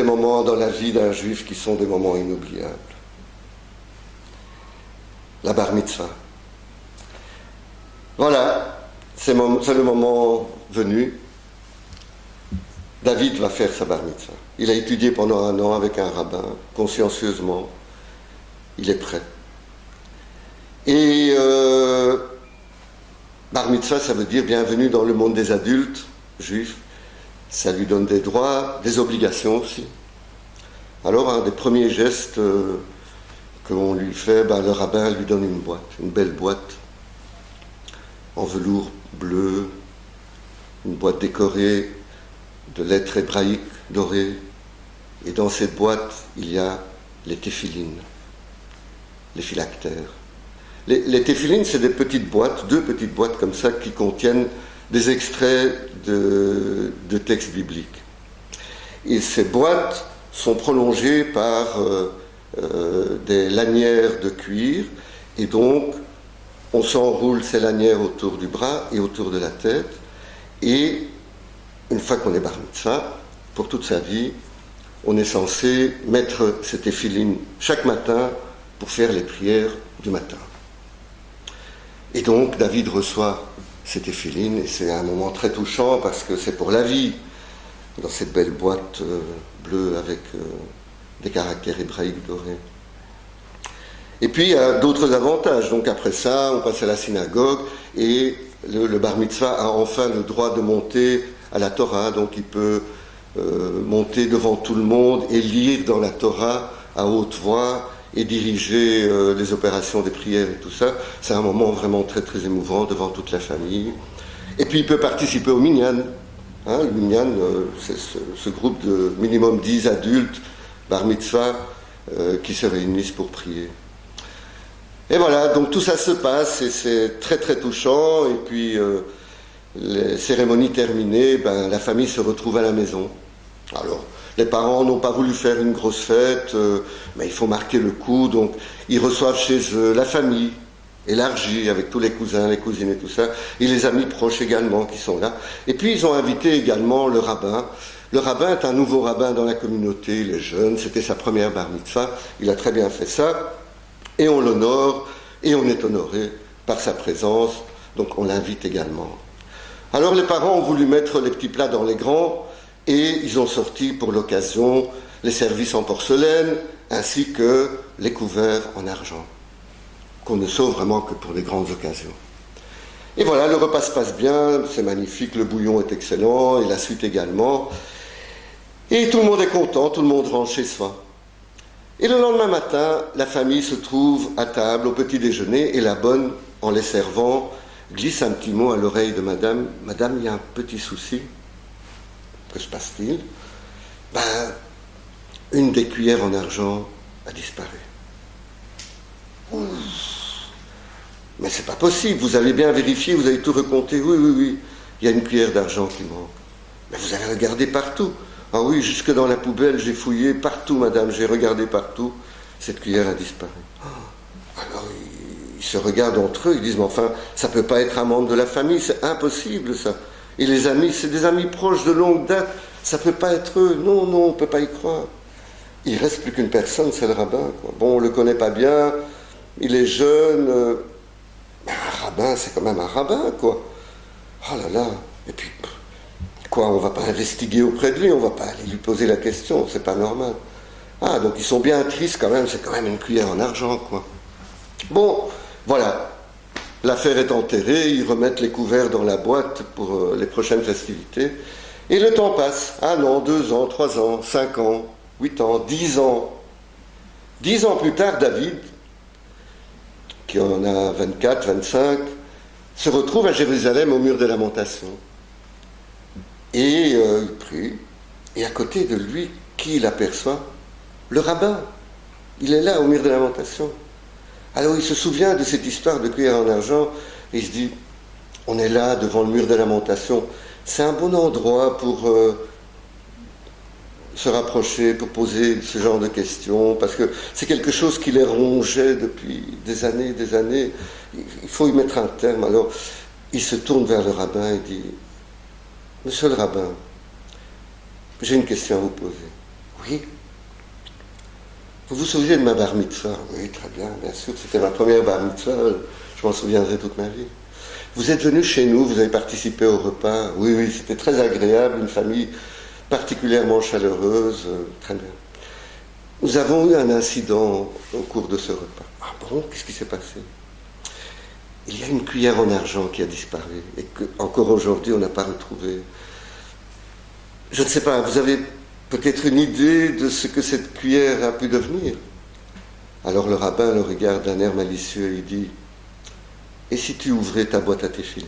moments dans la vie d'un juif qui sont des moments inoubliables. La bar mitzvah. Voilà, c'est le moment venu. David va faire sa bar mitzvah. Il a étudié pendant 1 an avec un rabbin, consciencieusement. Il est prêt. Et bar mitzvah, ça veut dire bienvenue dans le monde des adultes juifs. Ça lui donne des droits, des obligations aussi. Alors, un des premiers gestes qu'on lui fait, le rabbin lui donne une boîte, une belle boîte, en velours bleu, une boîte décorée de lettres hébraïques dorées. Et dans cette boîte, il y a les téphilines, les phylactères. Les téphilines, c'est des petites boîtes, 2 petites boîtes comme ça, qui contiennent des extraits de textes bibliques. Et ces boîtes sont prolongées par des lanières de cuir, et donc on s'enroule ces lanières autour du bras et autour de la tête, et une fois qu'on est bar mitzvah, pour toute sa vie, on est censé mettre ces téphilines chaque matin pour faire les prières du matin. Et donc David reçoit ces téphilines, et c'est un moment très touchant parce que c'est pour la vie, dans cette belle boîte bleue avec des caractères hébraïques dorés. Et puis il y a d'autres avantages. Donc après ça, on passe à la synagogue, et le bar mitzvah a enfin le droit de monter à la Torah, donc il peut monter devant tout le monde et lire dans la Torah à haute voix et diriger les opérations des prières et tout ça. C'est un moment vraiment très très émouvant devant toute la famille. Et puis il peut participer au minyan. Le minyan, c'est ce groupe de minimum 10 adultes, bar mitzvah, qui se réunissent pour prier. Et voilà, donc tout ça se passe et c'est très très touchant. Et puis les cérémonies terminées, la famille se retrouve à la maison. Alors, les parents n'ont pas voulu faire une grosse fête, mais il faut marquer le coup, donc ils reçoivent chez eux la famille élargie avec tous les cousins, les cousines et tout ça, et les amis proches également qui sont là. Et puis ils ont invité également le rabbin. Le rabbin est un nouveau rabbin dans la communauté, il est jeune, c'était sa première bar mitzvah, il a très bien fait ça, et on l'honore, et on est honoré par sa présence, donc on l'invite également. Alors les parents ont voulu mettre les petits plats dans les grands, et ils ont sorti pour l'occasion les services en porcelaine, ainsi que les couverts en argent, qu'on ne sauve vraiment que pour les grandes occasions. Et voilà, le repas se passe bien, c'est magnifique, le bouillon est excellent, et la suite également. Et tout le monde est content, tout le monde rentre chez soi. Et le lendemain matin, la famille se trouve à table au petit déjeuner, et la bonne, en les servant, glisse un petit mot à l'oreille de madame. « Madame, il y a un petit souci. Que se passe-t-il ? » Une des cuillères en argent a disparu. Ouh. Mais c'est pas possible, vous avez bien vérifié, vous avez tout recompté. Oui, il y a une cuillère d'argent qui manque. Mais vous avez regardé partout. Ah oui, jusque dans la poubelle, j'ai fouillé partout, madame, j'ai regardé partout. Cette cuillère a disparu. Alors ils se regardent entre eux, ils disent, mais enfin, ça peut pas être un membre de la famille, c'est impossible ça. Et les amis, c'est des amis proches de longue date, ça peut pas être eux. Non, on peut pas y croire. Il reste plus qu'une personne, c'est le rabbin, quoi. Bon, on le connaît pas bien, il est jeune, mais un rabbin, c'est quand même un rabbin, quoi. Oh là là, et puis, quoi, on va pas investiguer auprès de lui, on va pas aller lui poser la question, c'est pas normal. Ah, donc ils sont bien tristes quand même, c'est quand même une cuillère en argent, quoi. Bon, voilà, l'affaire est enterrée, ils remettent les couverts dans la boîte pour les prochaines festivités, et le temps passe. 1 an, 2 ans, 3 ans, 5 ans, 8 ans, 10 ans. 10 ans plus tard, David, qui en a 24, 25, se retrouve à Jérusalem au mur des lamentations. Et il prie, et à côté de lui, qui l'aperçoit ? Le rabbin. Il est là au mur des lamentations. Alors il se souvient de cette histoire de cuillère en argent, et il se dit, on est là devant le mur des lamentations, c'est un bon endroit pour se rapprocher, pour poser ce genre de questions, parce que c'est quelque chose qui les rongeait depuis des années, il faut y mettre un terme. Alors il se tourne vers le rabbin et dit, Monsieur le rabbin, j'ai une question à vous poser. Oui. Oui. Vous vous souvenez de ma bar mitzvah? Oui, très bien sûr. C'était ma première bar mitzvah. Je m'en souviendrai toute ma vie. Vous êtes venu chez nous, vous avez participé au repas. Oui, c'était très agréable, une famille particulièrement chaleureuse. Très bien. Nous avons eu un incident au cours de ce repas. Ah bon? Qu'est-ce qui s'est passé? Il y a une cuillère en argent qui a disparu et que, encore aujourd'hui, on n'a pas retrouvé. Je ne sais pas, vous avez peut-être une idée de ce que cette cuillère a pu devenir? Alors le rabbin le regarde d'un air malicieux et il dit: et si tu ouvrais ta boîte à téfilines?